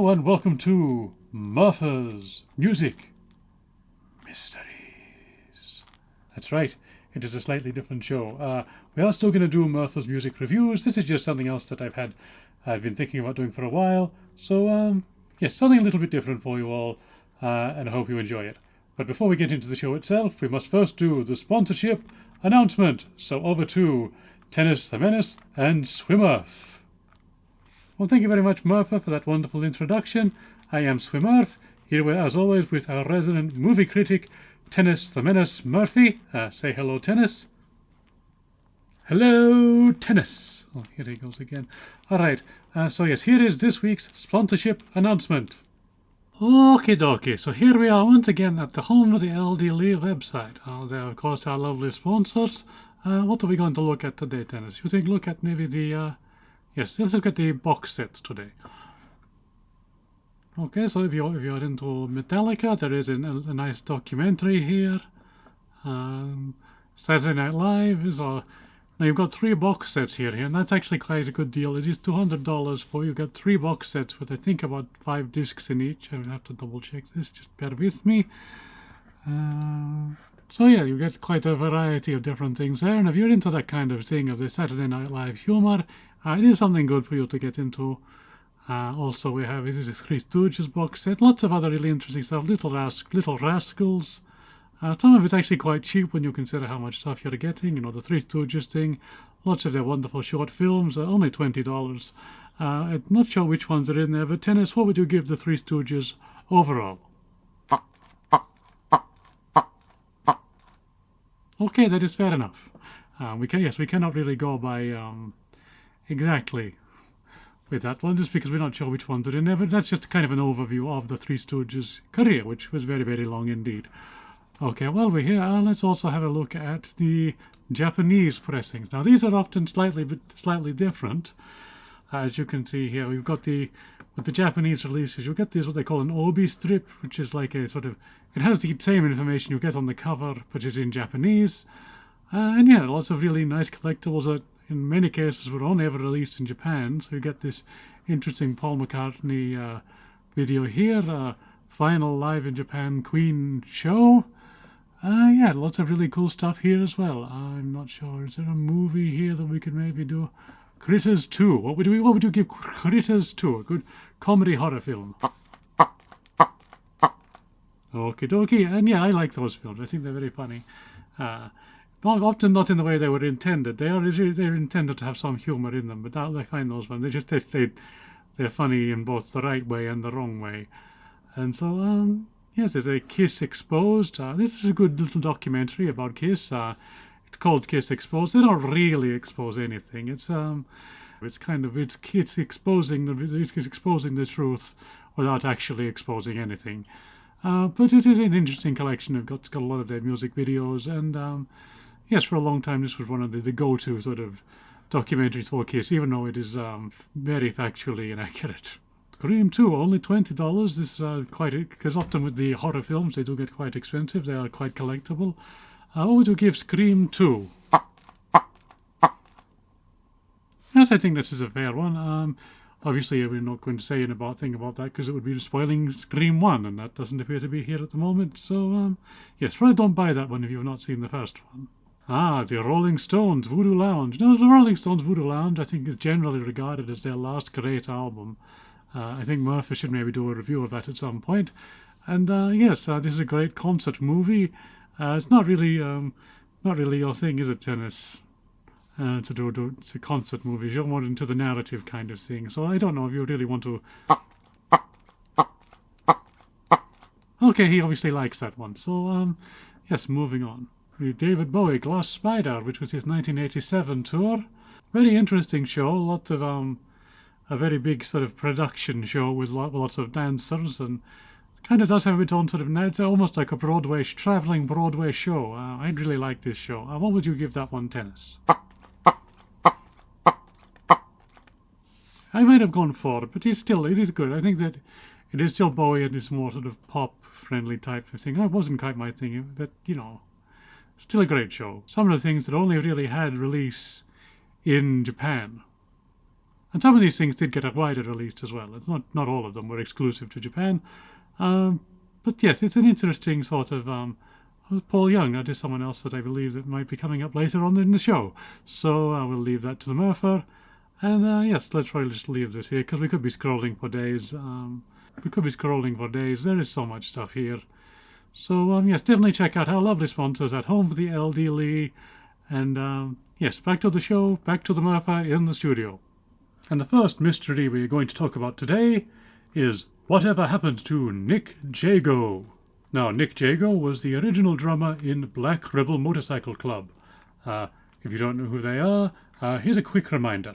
Hello and welcome to Murfer's Music Mysteries. That's right, it is a slightly different show. We are still going to do Murfer's music reviews. This is just something else that I've been thinking about doing for a while. So, yes, something a little bit different for you all, and I hope you enjoy it. But before we get into the show itself, we must first do the sponsorship announcement. So over to Tennis the Menace and Swimurf. Well, thank you very much, Murfer, for that wonderful introduction. I am Swimurf, here as always with our resident movie critic, Tennis the Menace Murphy. Say hello, Tennis. Hello, Tennis. Oh, here he goes again. All right, so yes, here is this week's sponsorship announcement. Okie dokie, so here we are once again at the home of the LDly website. They are, of course, our lovely sponsors. What are we going to look at today, Tennis? You think look at maybe the... Yes, let's look at the box sets today. Okay, so if you're into Metallica, there is a nice documentary here. Saturday Night Live is now you've got 3 box sets here, and that's actually quite a good deal. It is $200 for you get 3 box sets with I think about 5 discs in each. I will have to double check this. Just bear with me. So yeah, you get quite a variety of different things there, and if you're into that kind of thing of the Saturday Night Live humor, it is something good for you to get into. Also, we have this is a Three Stooges box set. Lots of other really interesting stuff. Little Rascals. Some of it's actually quite cheap when you consider how much stuff you're getting. You know, the Three Stooges thing. Lots of their wonderful short films. Only $20. I'm not sure which ones are in there, but Tennis, what would you give the Three Stooges overall? Okay, that is fair enough. We cannot really go by exactly with that one, just because we're not sure which ones are in there, but that's just kind of an overview of the Three Stooges' career, which was very, very long indeed. Okay, while we're here, let's also have a look at the Japanese pressings. Now, these are often slightly different. As you can see here, we've got with the Japanese releases, you get this what they call an obi strip, which is like a sort of, it has the same information you get on the cover, but it's in Japanese. And yeah, lots of really nice collectibles that in many cases were only ever released in Japan. So you get this interesting Paul McCartney video here, final live in Japan Queen show. Yeah, lots of really cool stuff here as well. I'm not sure, is there a movie here that we could maybe do? Critters 2. What would you give Critters 2? A good comedy horror film. Okie dokie. And yeah, I like those films. I think they're very funny. Often not in the way they were intended. They're intended to have some humor in them, but I find those ones, they're funny in both the right way and the wrong way. And so, yes, there's a Kiss Exposed. This is a good little documentary about Kiss. It's called Kiss Exposed. They don't really expose anything. It's exposing the truth without actually exposing anything. But it is an interesting collection. It's got a lot of their music videos, and yes, for a long time this was one of the go-to sort of documentaries for Kiss, even though it is very factually inaccurate. Scream 2, only $20. This is because often with the horror films they do get quite expensive. They are quite collectible. What would you give Scream 2? Yes, I think this is a fair one. Obviously, we're not going to say anything about that because it would be spoiling Scream 1, and that doesn't appear to be here at the moment. So, yes, probably don't buy that one if you've not seen the first one. The Rolling Stones Voodoo Lounge. Now, the Rolling Stones Voodoo Lounge, I think, is generally regarded as their last great album. I think Murfer should maybe do a review of that at some point. And, yes, this is a great concert movie. It's not really your thing, is it, Tennis? To do it's a concert movie. You're more into the narrative kind of thing. So I don't know if you really want to... Okay, he obviously likes that one. So, yes, moving on. David Bowie, Glass Spider, which was his 1987 tour. Very interesting show. Lots of, a very big sort of production show with lots of dancers, and kind of does have its own sort of... It's almost like a traveling Broadway show. I'd really like this show. What would you give that one, Tennis? I might have gone for it, but it is good. I think that it is still Bowie and it's more sort of pop-friendly type of thing. That wasn't quite my thing, but, you know, still a great show. Some of the things that only really had release in Japan. And some of these things did get a wider release as well. It's not all of them were exclusive to Japan. But yes, it's an interesting sort of... Paul Young, that is someone else that I believe that might be coming up later on in the show. So I will leave that to the Murfer. And yes, let's probably just leave this here, because we could be scrolling for days. There is so much stuff here. So yes, definitely check out our lovely sponsors at home for the LDly. And yes, back to the show, back to the Murfer in the studio. And the first mystery we're going to talk about today is whatever happened to Nick Jago. Now, Nick Jago was the original drummer in Black Rebel Motorcycle Club. If you don't know who they are, here's a quick reminder.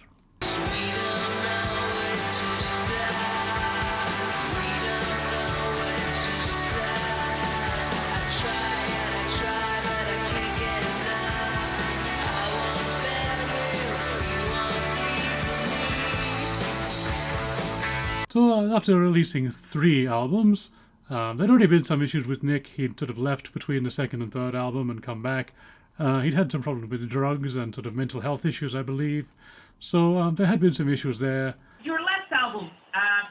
So after releasing 3 albums, there'd already been some issues with Nick. He'd sort of left between the second and third album and come back. He'd had some problems with drugs and sort of mental health issues, I believe. So there had been some issues there. Your last album,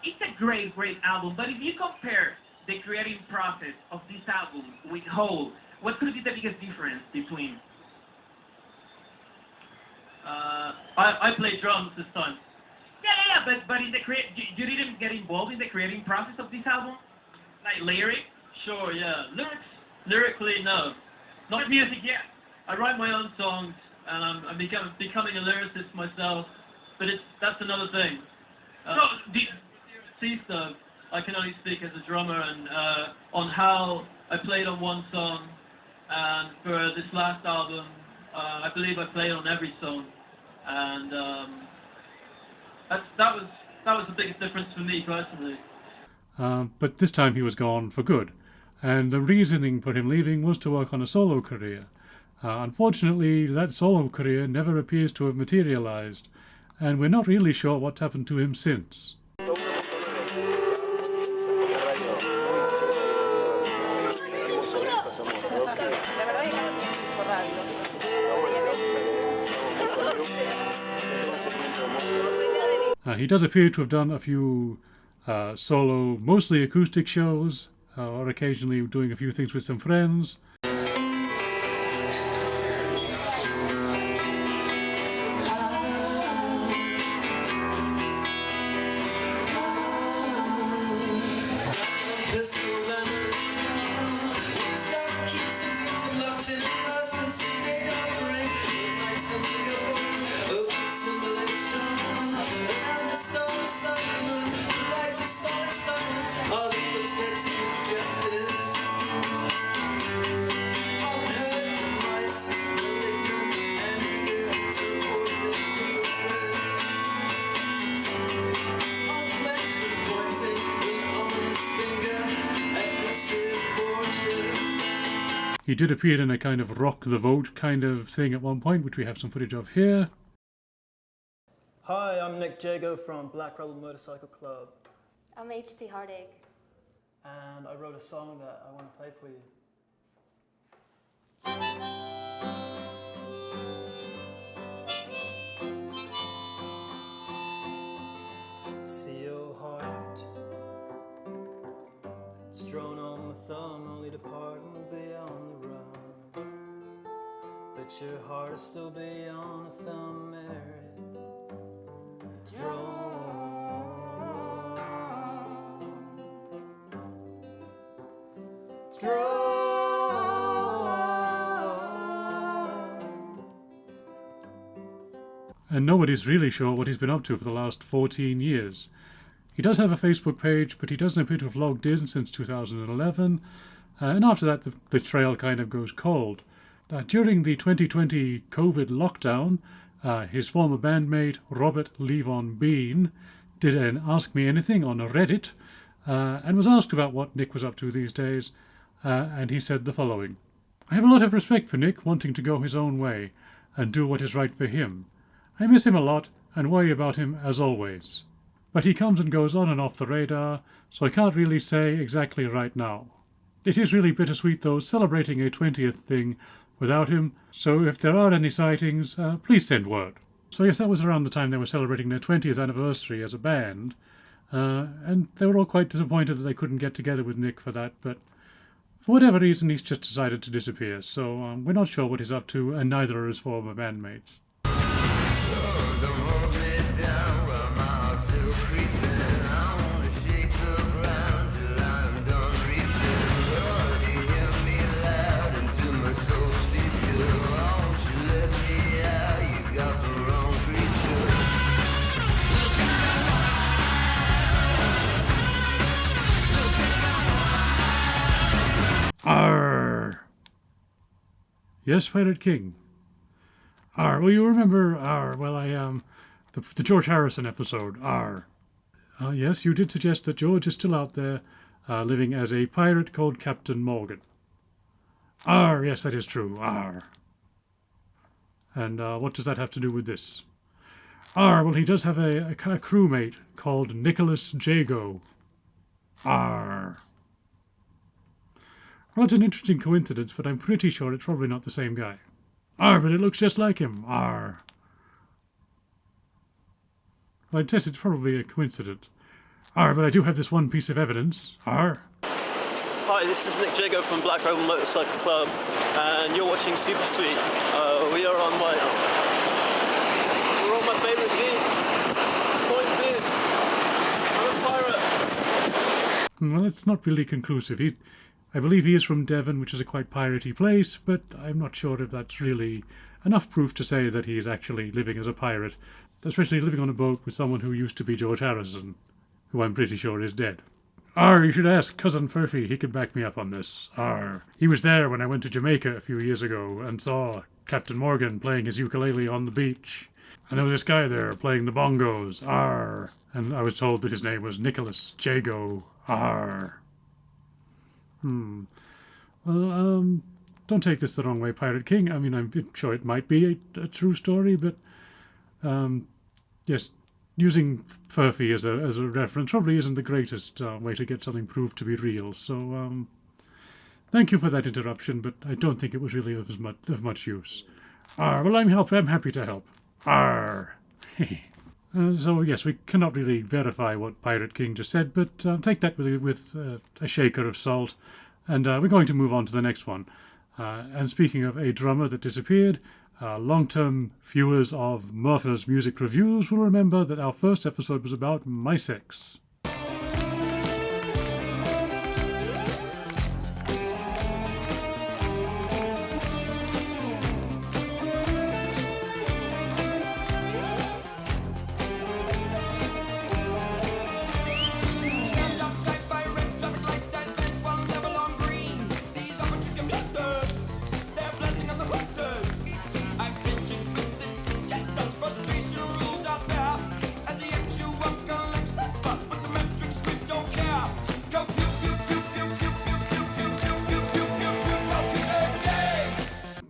it's a great album, but if you compare the creative process of this album with Whole, what could be the biggest difference between? I play drums this time. Yeah, but in the you didn't get involved in the creating process of this album? Like lyrics? Sure, yeah. Lyrically, no. Not music yet. I write my own songs, and I'm becoming a lyricist myself, but that's another thing. Stuff, I can only speak as a drummer, and on how I played on one song, and for this last album, I believe I played on every song, and that was the biggest difference for me personally. But this time he was gone for good, and the reasoning for him leaving was to work on a solo career. Unfortunately, that solo career never appears to have materialized, and we're not really sure what's happened to him since. He does appear to have done a few solo, mostly acoustic shows, or occasionally doing a few things with some friends. He did appear in a kind of rock the vote kind of thing at one point, which we have some footage of here. Hi, I'm Nick Jago from Black Rebel Motorcycle Club. I'm HT Heartache. And I wrote a song that I want to play for you. See your heart, it's drawn on my thumb, only to part and we'll be on the run. But your heart will still be on a thumb merit, drawn. And nobody's really sure what he's been up to for the last 14 years. He does have a Facebook page, but he doesn't appear to have logged in since 2011, and after that the trail kind of goes cold. During the 2020 COVID lockdown, his former bandmate Robert Levon Bean did an Ask Me Anything on Reddit, and was asked about what Nick was up to these days, and he said the following: "I have a lot of respect for Nick wanting to go his own way and do what is right for him. I miss him a lot and worry about him as always. But he comes and goes on and off the radar, so I can't really say exactly right now. It is really bittersweet though, celebrating a 20th thing without him, so if there are any sightings, please send word." So yes, that was around the time they were celebrating their 20th anniversary as a band, and they were all quite disappointed that they couldn't get together with Nick for that, but for whatever reason he's just decided to disappear, so we're not sure what he's up to, and neither are his former bandmates. Arr! Yes, Pirate King. Arr, well, you remember, the George Harrison episode, Arr. Yes, you did suggest that George is still out there, living as a pirate called Captain Morgan. Arr, yes, that is true, arr. And what does that have to do with this? Arr, well, he does have a crewmate called Nicholas Jago. Arr. Well, it's an interesting coincidence, but I'm pretty sure it's probably not the same guy. Arr, but it looks just like him. Arr. Well, I'd guess it's probably a coincidence. Arr, but I do have this one piece of evidence. Arr. Hi, this is Nick Jago from Black Rebel Motorcycle Club, and you're watching Super Sweet. We are on we're on my favourite beach. Point Beach. I'm a pirate. Well, it's not really conclusive. I believe he is from Devon, which is a quite piratey place, but I'm not sure if that's really enough proof to say that he is actually living as a pirate, especially living on a boat with someone who used to be George Harrison, who I'm pretty sure is dead. Arr, you should ask Cousin Furphy. He could back me up on this. Arr. He was there when I went to Jamaica a few years ago and saw Captain Morgan playing his ukulele on the beach. And there was this guy there playing the bongos. Arr. And I was told that his name was Nicholas Jago. Arr. Well, don't take this the wrong way, Pirate King. I mean, I'm sure it might be a true story, but yes, using Furphy as a reference probably isn't the greatest way to get something proved to be real. So, thank you for that interruption, but I don't think it was really of much use. Well, I'm happy to help. Arr. So yes, we cannot really verify what Pirate King just said, but take that with a shaker of salt, and we're going to move on to the next one. And speaking of a drummer that disappeared, long-term viewers of Murfer's music reviews will remember that our first episode was about my sex.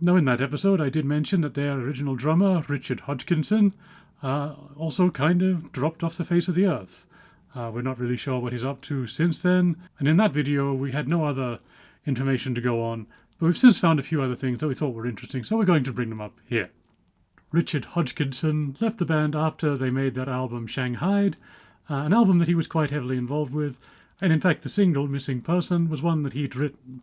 Now, in that episode, I did mention that their original drummer, Richard Hodgkinson, also kind of dropped off the face of the earth. We're not really sure what he's up to since then, and in that video we had no other information to go on, but we've since found a few other things that we thought were interesting, so we're going to bring them up here. Richard Hodgkinson left the band after they made their album Shanghai, an album that he was quite heavily involved with, and in fact the single, Missing Person, was one that he'd written.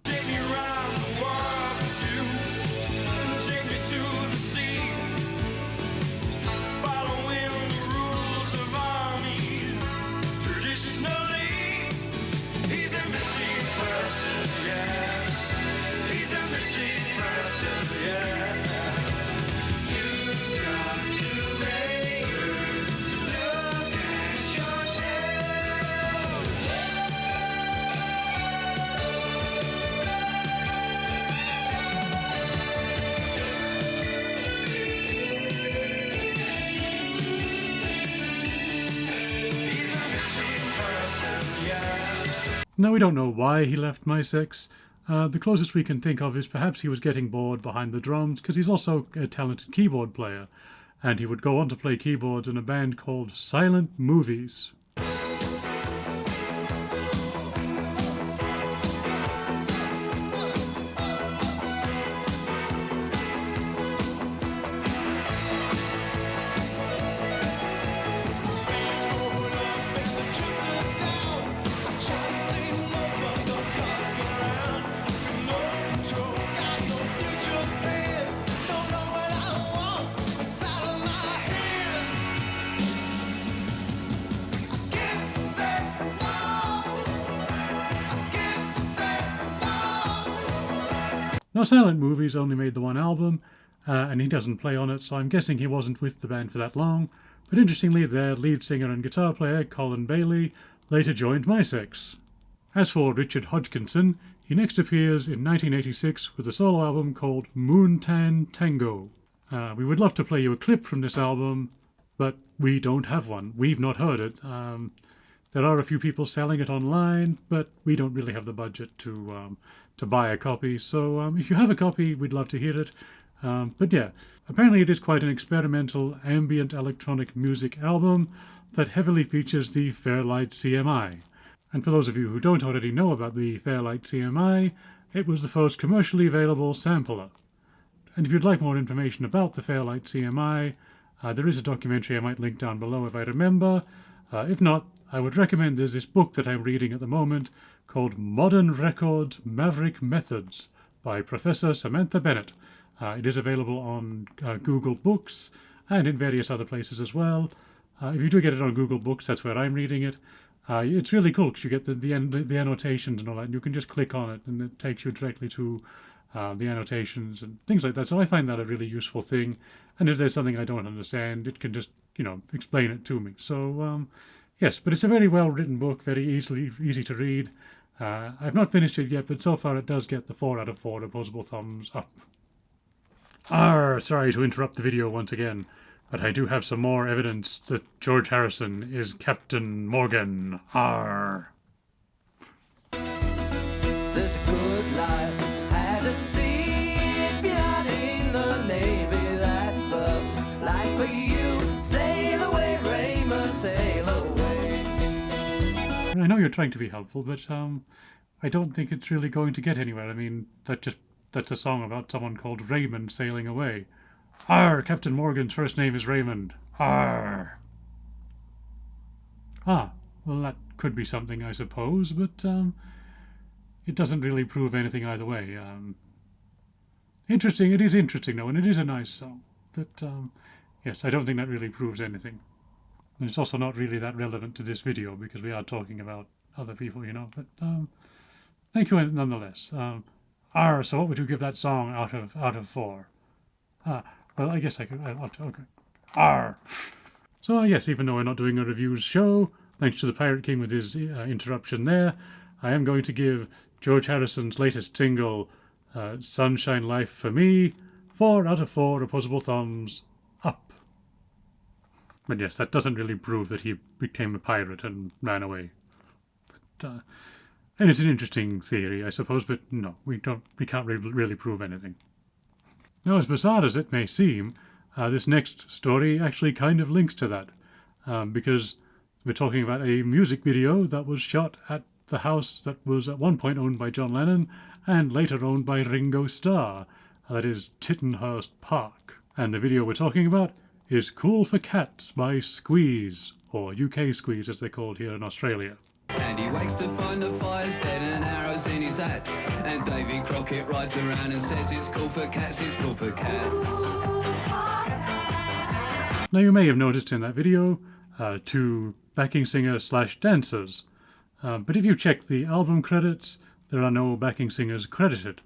Now, we don't know why he left My Sex. The closest we can think of is perhaps he was getting bored behind the drums, because he's also a talented keyboard player, and he would go on to play keyboards in a band called Silent Movies. Now, Silent Movies only made the one album, and he doesn't play on it, so I'm guessing he wasn't with the band for that long. But interestingly, their lead singer and guitar player, Colin Bailey, later joined MySex. As for Richard Hodgkinson, he next appears in 1986 with a solo album called Moontan Tango. We would love to play you a clip from this album, but we don't have one. We've not heard it. There are a few people selling it online, but we don't really have the budget to buy a copy. So if you have a copy, we'd love to hear it. But yeah, apparently it is quite an experimental ambient electronic music album that heavily features the Fairlight CMI. And for those of you who don't already know about the Fairlight CMI, it was the first commercially available sampler. And if you'd like more information about the Fairlight CMI, there is a documentary I might link down below if I remember. If not, I would recommend there's this book that I'm reading at the moment called Modern Record Maverick Methods by Professor Samantha Bennett. It is available on Google Books and in various other places as well. If you do get it on Google Books, that's where I'm reading it. It's really cool because you get the annotations and all that, and you can just click on it and it takes you directly to the annotations and things like that. So I find that a really useful thing. And if there's something I don't understand, it can just, explain it to me. So, yes, but it's a very well-written book, very easy to read. I've not finished it yet, but so far it does get the 4 out of 4 opposable thumbs up. Sorry to interrupt the video once again, but I do have some more evidence that George Harrison is Captain Morgan. There's a good life had at sea. If you're not in the Navy, that's the life for you. Sail away, Raymond, sail away. I know you're trying to be helpful, but I don't think it's really going to get anywhere. I mean, that's a song about someone called Raymond sailing away. Captain Morgan's first name is Raymond. Well, that could be something, I suppose, but it doesn't really prove anything either way. Interesting, it is interesting though, and it is a nice song. But, yes, I don't think that really proves anything. And it's also not really that relevant to this video, because we are talking about other people, but, thank you nonetheless. So what would you give that song out of 4? Well, I guess I could. Okay. So yes, even though we're not doing a reviews show, thanks to the Pirate King with his interruption there, I am going to give George Harrison's latest single, "Sunshine Life for Me," 4 out of 4 opposable thumbs up. But yes, that doesn't really prove that he became a pirate and ran away. But, and it's an interesting theory, I suppose, but no, we can't really prove anything. Now, as bizarre as it may seem, this next story actually kind of links to that, because we're talking about a music video that was shot at the house that was at one point owned by John Lennon and later owned by Ringo Starr. That is Tittenhurst Park. And the video we're talking about is Cool for Cats by Squeeze, or UK Squeeze as they're called here in Australia. And he wakes to find the fire's dead and arrows in his hat. And Davy Crockett rides around and says it's cool for cats, it's cool for cats. Now you may have noticed in that video 2 backing singers/dancers. But if you check the album credits, there are no backing singers credited.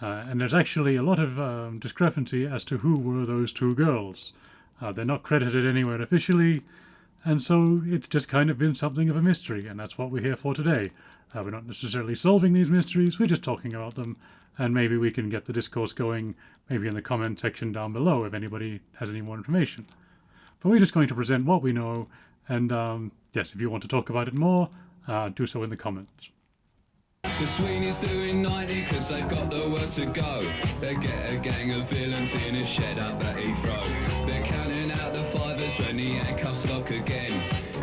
And there's actually a lot of discrepancy as to who were those 2 girls. They're not credited anywhere officially, and so it's just kind of been something of a mystery, and that's what we're here for today. We're not necessarily solving these mysteries, we're just talking about them, and maybe we can get the discourse going, maybe in the comment section down below if anybody has any more information. But we're just going to present what we know, and yes, if you want to talk about it more, do so in the comments. The Sweeney's doing 90 because they've got nowhere to go. They get a gang of villains in a shed up at Heathrow. They're counting out the fivers when the handcuffs lock again.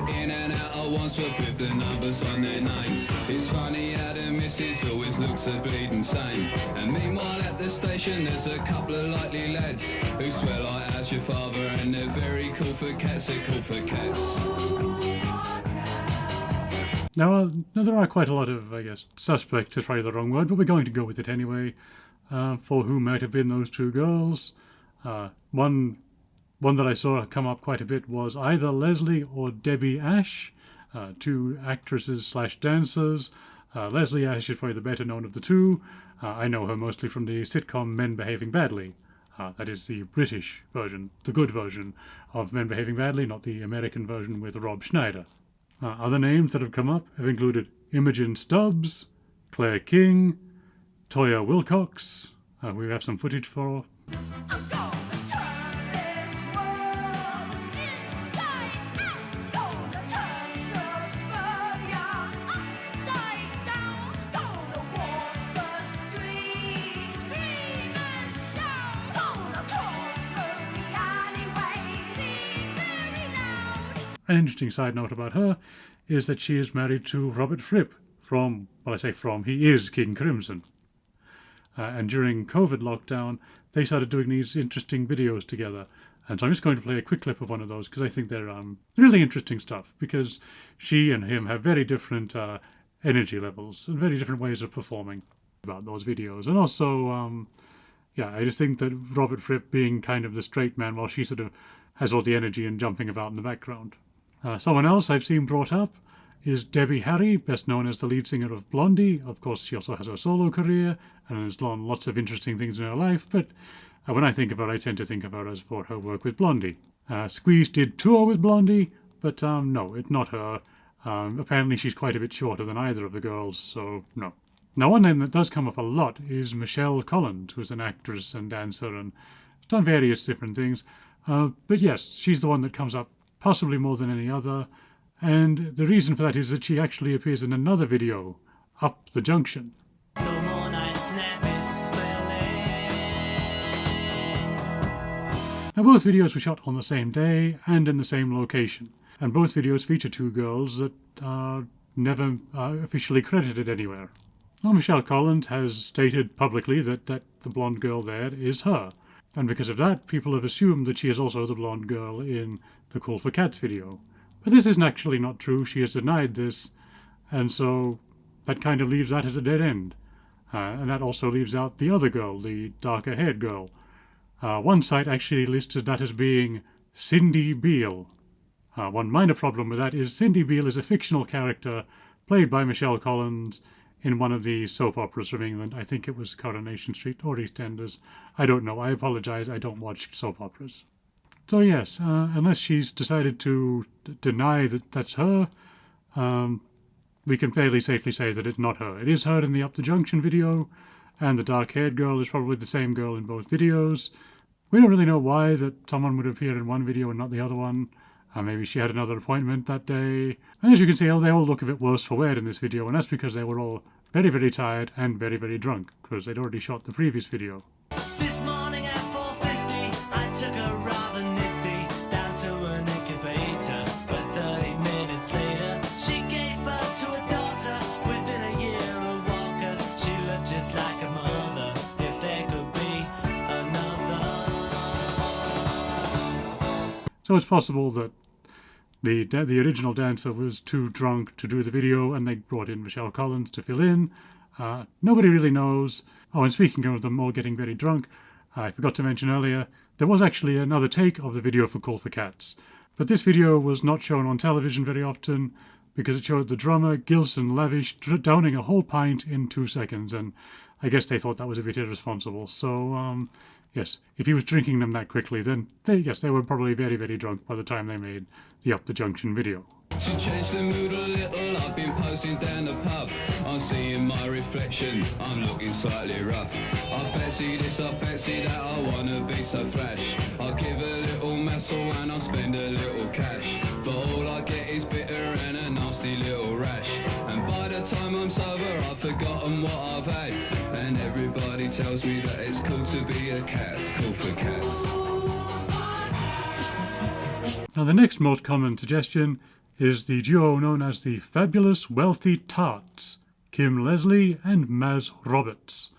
In and out at once with the numbers on their names. It's funny how the missus always looks a bleeding same. And meanwhile at the station there's a couple of likely lads who swear like how's your father, and they're very cool for cats, they're cool for cats. Now, there are quite a lot of, I guess, suspects is probably the wrong word, but we're going to go with it anyway, for who might have been those 2 girls. One that I saw come up quite a bit was either Leslie or Debbie Ash, 2 actresses/dancers. Leslie, she's probably the better known of the two. I know her mostly from the sitcom Men Behaving Badly. That is the British version, the good version of Men Behaving Badly, not the American version with Rob Schneider. Other names that have come up have included Imogen Stubbs, Claire King, Toya Wilcox, who we have some footage for. I'm gonna turn this world inside out. Gonna turn suburbia upside down. Gonna walk the streets, scream and shout. Gonna talk the alleyways, sing very loud. An interesting side note about her is that she is married to Robert Fripp from, well, I say from, he is King Crimson. And during COVID lockdown, they started doing these interesting videos together. And so I'm just going to play a quick clip of one of those because I think they're really interesting stuff, because she and him have very different energy levels and very different ways of performing about those videos. And also, I just think that Robert Fripp being kind of the straight man while she sort of has all the energy and jumping about in the background. Someone else I've seen brought up is Debbie Harry, best known as the lead singer of Blondie. Of course, she also has a solo career and has done lots of interesting things in her life, but when I think of her, I tend to think of her as for her work with Blondie. Squeeze did tour with Blondie, but no, it's not her. Apparently she's quite a bit shorter than either of the girls, so no. Now, one name that does come up a lot is Michelle Collins, who's an actress and dancer and has done various different things. But yes, she's the one that comes up possibly more than any other. And the reason for that is that she actually appears in another video, Up the Junction. No more nights nap smelling. Now, both videos were shot on the same day and in the same location, and both videos feature two girls that are never officially credited anywhere. Now, Michelle Collins has stated publicly that the blonde girl there is her, and because of that, people have assumed that she is also the blonde girl in the Cool for Cats video. But this isn't actually not true. She has denied this, and so that kind of leaves that as a dead end. And that also leaves out the other girl, the darker-haired girl. One site actually listed that as being Cindy Beale. One minor problem with that is Cindy Beale is a fictional character played by Michelle Collins in one of the soap operas from England. I think it was Coronation Street or EastEnders. I don't know. I apologize. I don't watch soap operas. So yes, unless she's decided to deny that that's her, we can fairly safely say that it's not her. It is her in the Up the Junction video, and the dark-haired girl is probably the same girl in both videos. We don't really know why that someone would appear in one video and not the other one. Maybe she had another appointment that day. And as you can see, they all look a bit worse for wear in this video, and that's because they were all very, very tired and very, very drunk, because they'd already shot the previous video. This morning at 4:50, I took a rather nifty down to an incubator. But 30 minutes later, she gave birth to a daughter. Within a year, a walker. She looked just like a mother. If there could be another. So it's possible that the original dancer was too drunk to do the video, and they brought in Michelle Collins to fill in. Nobody really knows. Oh, and speaking of them all getting very drunk, I forgot to mention earlier, there was actually another take of the video for Call for Cats. But this video was not shown on television very often because it showed the drummer, Gilson Lavish, downing a whole pint in 2 seconds, and I guess they thought that was a bit irresponsible. So, yes, if he was drinking them that quickly, then they were probably very, very drunk by the time they made the Up the Junction video. To change the mood a little, I've been posting down the pub. I'm seeing my reflection, I'm looking slightly rough. I fancy this, I fancy that, I wanna be so flash. I'll give a little muscle and I'll spend a little cash. But all I get is bitter and a nasty little rash. And by the time I'm sober, I've forgotten what I've had. And everybody tells me that it's cool to be a cat, cool for cats. Now the next most common suggestion is the duo known as the Fabulous Wealthy Tarts, Kim Leslie and Maz Roberts.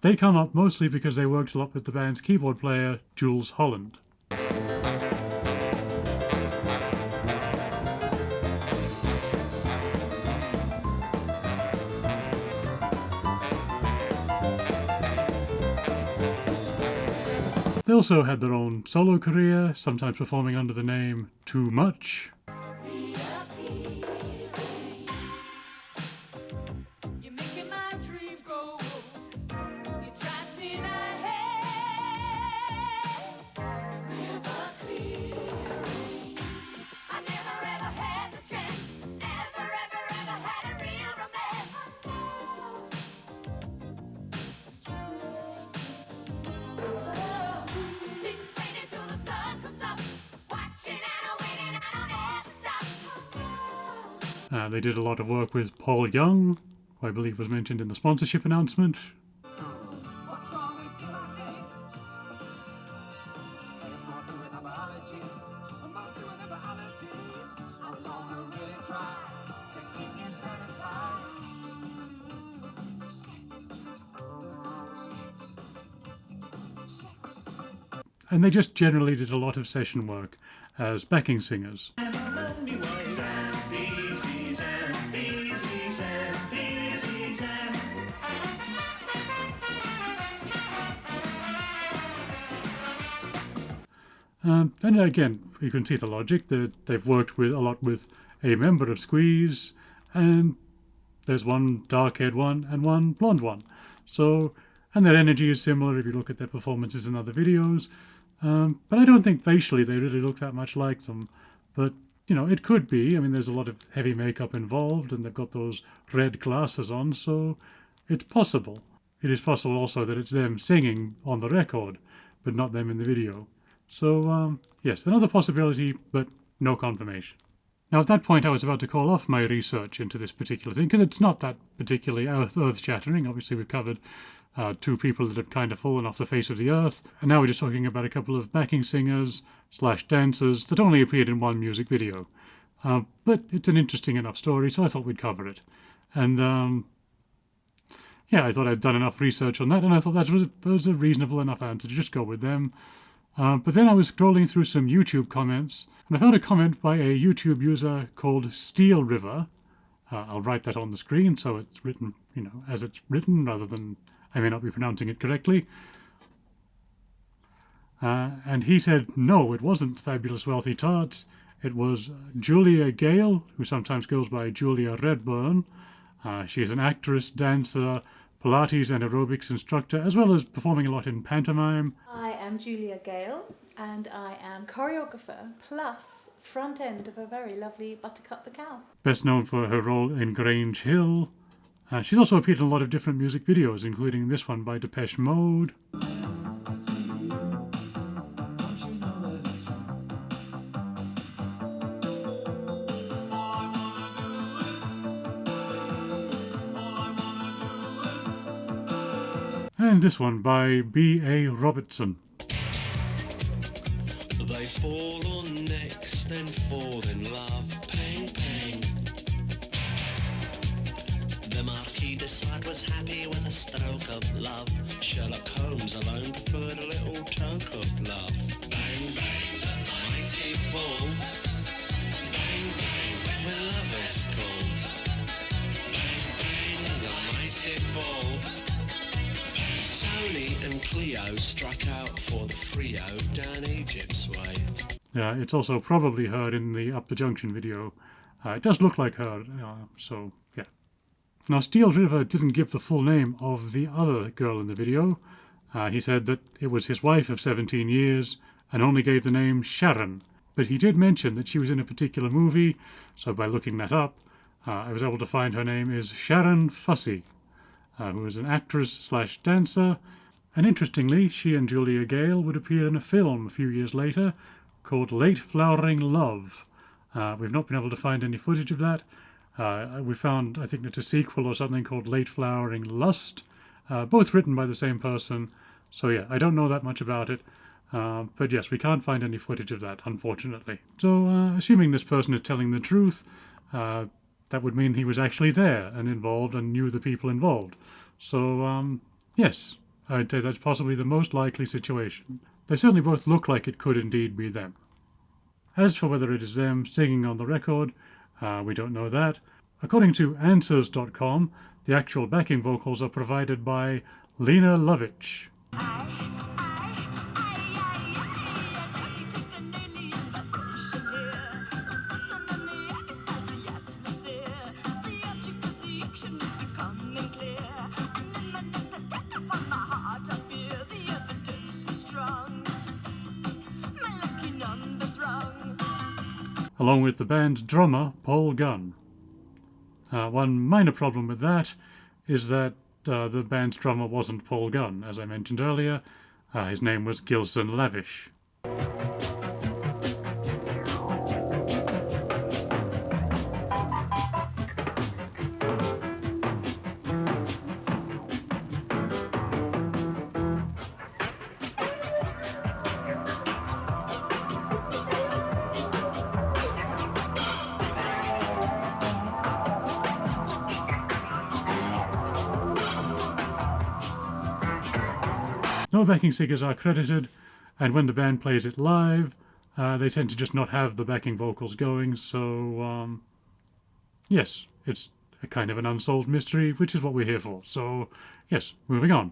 They come up mostly because they worked a lot with the band's keyboard player, Jules Holland. They also had their own solo career, sometimes performing under the name Too Much. They did a lot of work with Paul Young, who I believe was mentioned in the sponsorship announcement. What's wrong with you, I think? There's more to it than biology. More to it than biology. I'm gonna really try to keep you satisfied. And they just generally did a lot of session work as backing singers. And again, you can see the logic that they've worked with a lot with a member of Squeeze, and there's one dark-haired one and one blonde one. So, and their energy is similar if you look at their performances in other videos. But I don't think facially they really look that much like them. But, you know, it could be. I mean, there's a lot of heavy makeup involved, and they've got those red glasses on, so it's possible. It is possible also that it's them singing on the record, but not them in the video. So, yes, another possibility, but no confirmation. Now, at that point, I was about to call off my research into this particular thing, because it's not that particularly earth-shattering. Obviously, we've covered two people that have kind of fallen off the face of the earth, and now we're just talking about a couple of backing singers / dancers that only appeared in one music video. But it's an interesting enough story, so I thought we'd cover it. And, yeah, I thought I'd done enough research on that, and I thought that was a reasonable enough answer to just go with them. But then I was scrolling through some YouTube comments, and I found a comment by a YouTube user called Steel River. I'll write that on the screen so it's written, you know, as it's written, rather than I may not be pronouncing it correctly. And he said, no, it wasn't Fabulous Wealthy Tarts. It was Julia Gale, who sometimes goes by Julia Redburn. She is an actress, dancer, Pilates and aerobics instructor, as well as performing a lot in pantomime. I am Julia Gale, and I am choreographer plus front end of a very lovely Buttercup the Cow. Best known for her role in Grange Hill. She's also appeared in a lot of different music videos, including this one by Depeche Mode. And this one by B.A. Robertson. They fall on necks, then fall in love. Pang, pang. The Marquis de Sade was happy with a stroke of love. Sherlock Holmes alone preferred a little toke of love. Bang, bang, the mighty fall. Bang, bang, when love is called. Bang, bang, the mighty fall. Tony and Cleo struck out for the Frio down Egypt's way. Yeah, it's also probably her in the Up the Junction video. It does look like her, so yeah. Now, Steel River didn't give the full name of the other girl in the video. He said that it was his wife of 17 years and only gave the name Sharon. But he did mention that she was in a particular movie, so by looking that up, I was able to find her name is Sharon Fussy, who is an actress / dancer. And interestingly, she and Julia Gale would appear in a film a few years later called Late Flowering Love. We've not been able to find any footage of that. We found, I think it's a sequel or something called Late Flowering Lust, both written by the same person. So yeah, I don't know that much about it. But yes, we can't find any footage of that, unfortunately. So assuming this person is telling the truth, that would mean he was actually there and involved and knew the people involved. So, yes, I'd say that's possibly the most likely situation. They certainly both look like it could indeed be them. As for whether it is them singing on the record, we don't know that. According to Answers.com, the actual backing vocals are provided by Lena Lovitch. Along with the band's drummer, Paul Gunn. One minor problem with that is that the band's drummer wasn't Paul Gunn, as I mentioned earlier. His name was Gilson Lavish. No backing singers are credited, and when the band plays it live, they tend to just not have the backing vocals going, so yes, it's a kind of an unsolved mystery, which is what we're here for. So yes, moving on.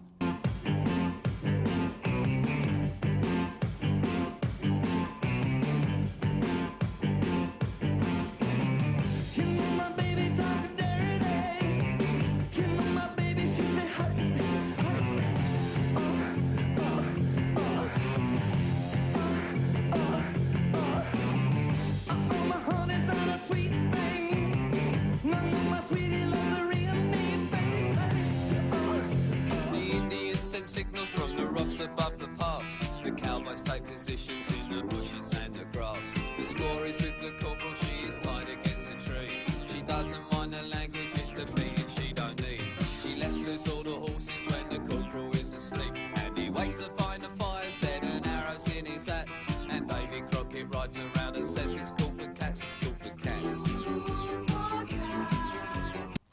Signals from the rocks above the pass. The cowboys take positions in the bushes and the grass. The score is with the corporal, she is tied against a tree. She doesn't mind the language, it's the beating she don't need. She lets loose all the horses when the corporal is asleep. And he wakes to find the fire's dead and arrows in his hats. And David Crockett rides around and says it's cool for cats, it's cool for cats.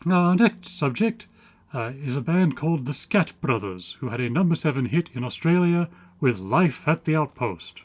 Our next subject is a band called the Skatt Brothers, who had a number 7 hit in Australia with Life at the Outpost.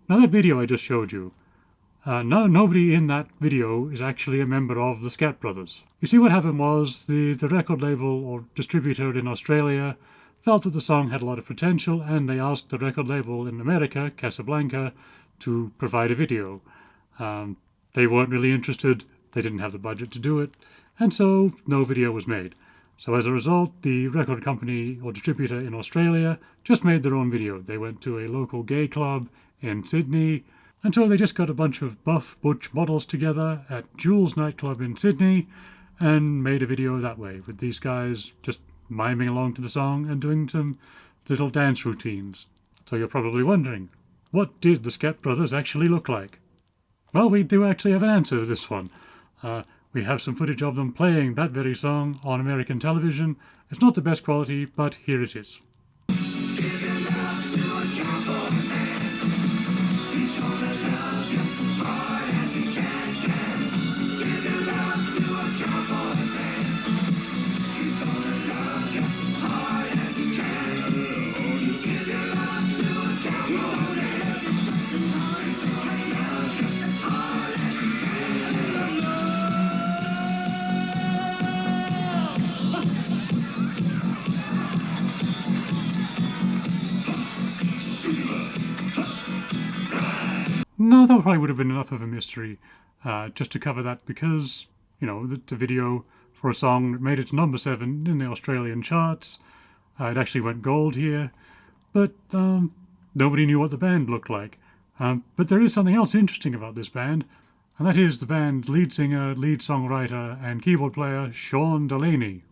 Now that video I just showed you, nobody in that video is actually a member of the Skatt Brothers. You see, what happened was the record label or distributor in Australia felt that the song had a lot of potential, and they asked the record label in America, Casablanca, to provide a video. They weren't really interested, they didn't have the budget to do it, and so no video was made. So as a result, the record company or distributor in Australia just made their own video. They went to a local gay club in Sydney, and so they just got a bunch of buff butch models together at Jules nightclub in Sydney and made a video that way, with these guys just miming along to the song and doing some little dance routines. So you're probably wondering, what did the Skatt Brothers actually look like? Well, we do actually have an answer to this one. We have some footage of them playing that very song on American television. It's not the best quality, but here it is. No, that probably would have been enough of a mystery just to cover that, because, you know, the video for a song that made its number 7 in the Australian charts. It actually went gold here, but nobody knew what the band looked like. But there is something else interesting about this band, and that is the band's lead singer, lead songwriter, and keyboard player, Sean Delaney.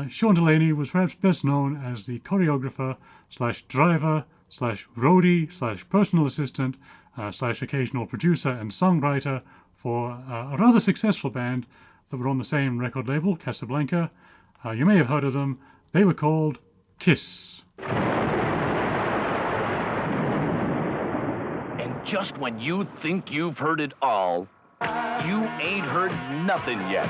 Sean Delaney was perhaps best known as the choreographer / driver / roadie / personal assistant / occasional producer and songwriter for a rather successful band that were on the same record label, Casablanca. You may have heard of them. They were called Kiss. And just when you think you've heard it all, you ain't heard nothing yet.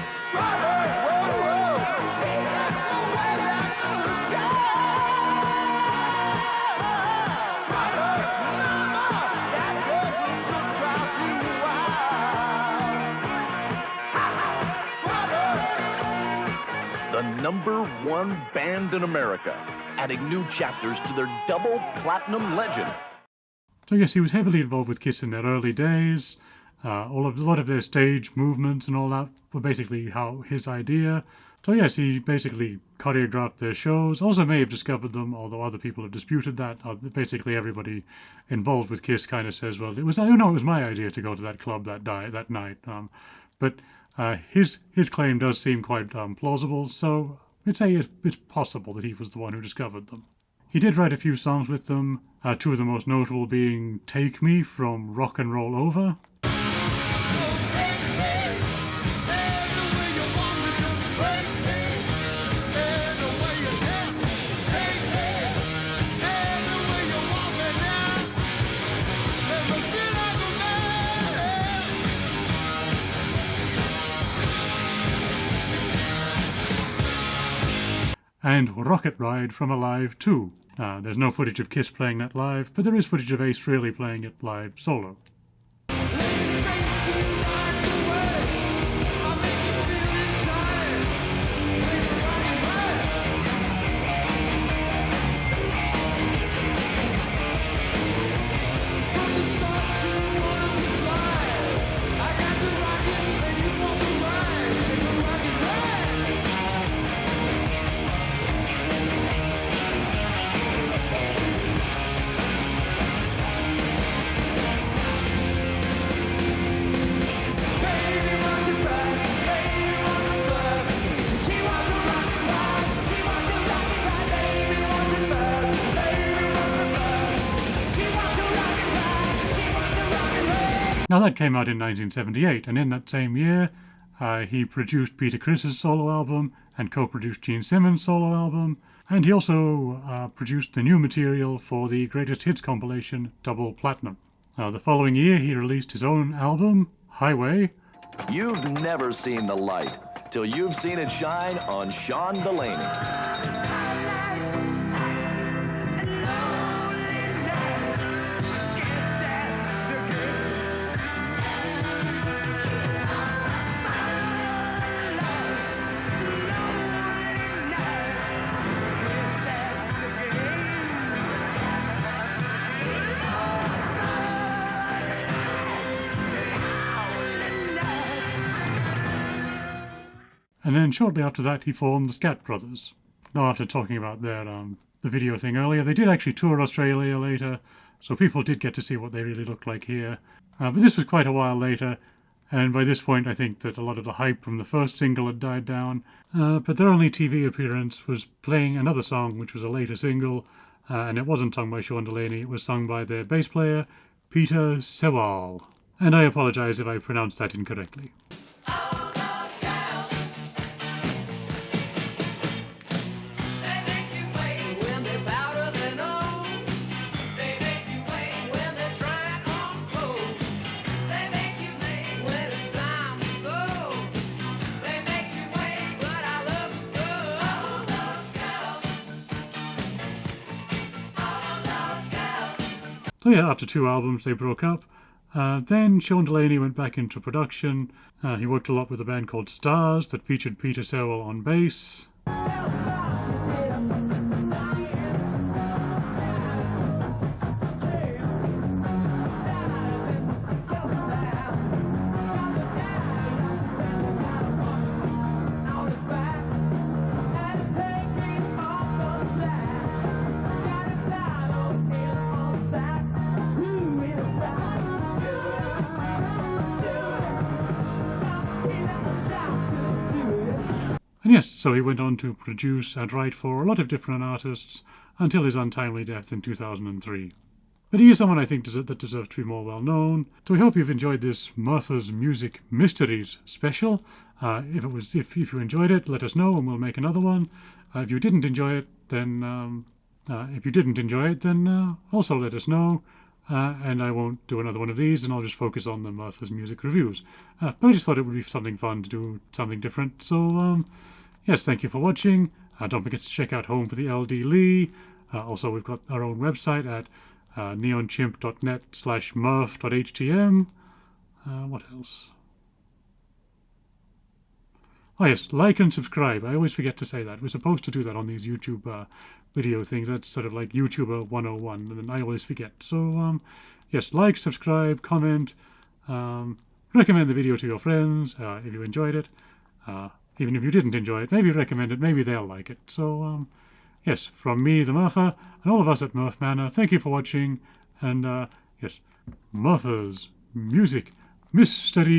The #1 band in America, adding new chapters to their double platinum legend. So yes, he was heavily involved with Kiss in their early days. A lot of their stage movements and all that were basically his idea. So yes, he basically choreographed their shows, also may have discovered them, although other people have disputed that. Basically everybody involved with KISS kind of says, well, it was my idea to go to that club that night. But his claim does seem quite plausible, so I'd say it's possible that he was the one who discovered them. He did write a few songs with them, two of the most notable being Take Me from Rock and Roll Over. And Rocket Ride from Alive 2. There's no footage of KISS playing that live, but there is footage of Ace Frehley playing it live solo. Now that came out in 1978, and in that same year, he produced Peter Criss's solo album and co-produced Gene Simmons' solo album, and he also produced the new material for the Greatest Hits compilation, Double Platinum. The following year, he released his own album, Highway. You've never seen the light till you've seen it shine on Sean Delaney. And then shortly after that, he formed the Skatt Brothers. Now, after talking about their the video thing earlier, they did actually tour Australia later, so people did get to see what they really looked like here. But this was quite a while later, and by this point I think that a lot of the hype from the first single had died down. But their only TV appearance was playing another song, which was a later single, and it wasn't sung by Sean Delaney, it was sung by their bass player, Peter Sewall. And I apologise if I pronounced that incorrectly. So yeah, after 2 albums they broke up. Then Sean Delaney went back into production. He worked a lot with a band called Stars that featured Peter Sewall on bass. And yes, so he went on to produce and write for a lot of different artists until his untimely death in 2003. But he is someone I think that deserves to be more well known. So we hope you've enjoyed this Murfer's Music Mysteries special. If you enjoyed it, let us know and we'll make another one. If you didn't enjoy it, then also let us know. And I won't do another one of these, and I'll just focus on the Murfer's music reviews. But I just thought it would be something fun to do something different. So, yes, thank you for watching. Don't forget to check out Home for the LDly. Also, we've got our own website at neonchimp.net/murf.htm. What else? Oh yes, like and subscribe. I always forget to say that. We're supposed to do that on these YouTube video things. That's sort of like YouTuber 101, and then I always forget. So, yes, like, subscribe, comment, recommend the video to your friends if you enjoyed it. even if you didn't enjoy it, maybe recommend it, maybe they'll like it. So, yes, from me, the Murfer, and all of us at Murph Manor, thank you for watching, and, yes, Murfer's Music Mystery.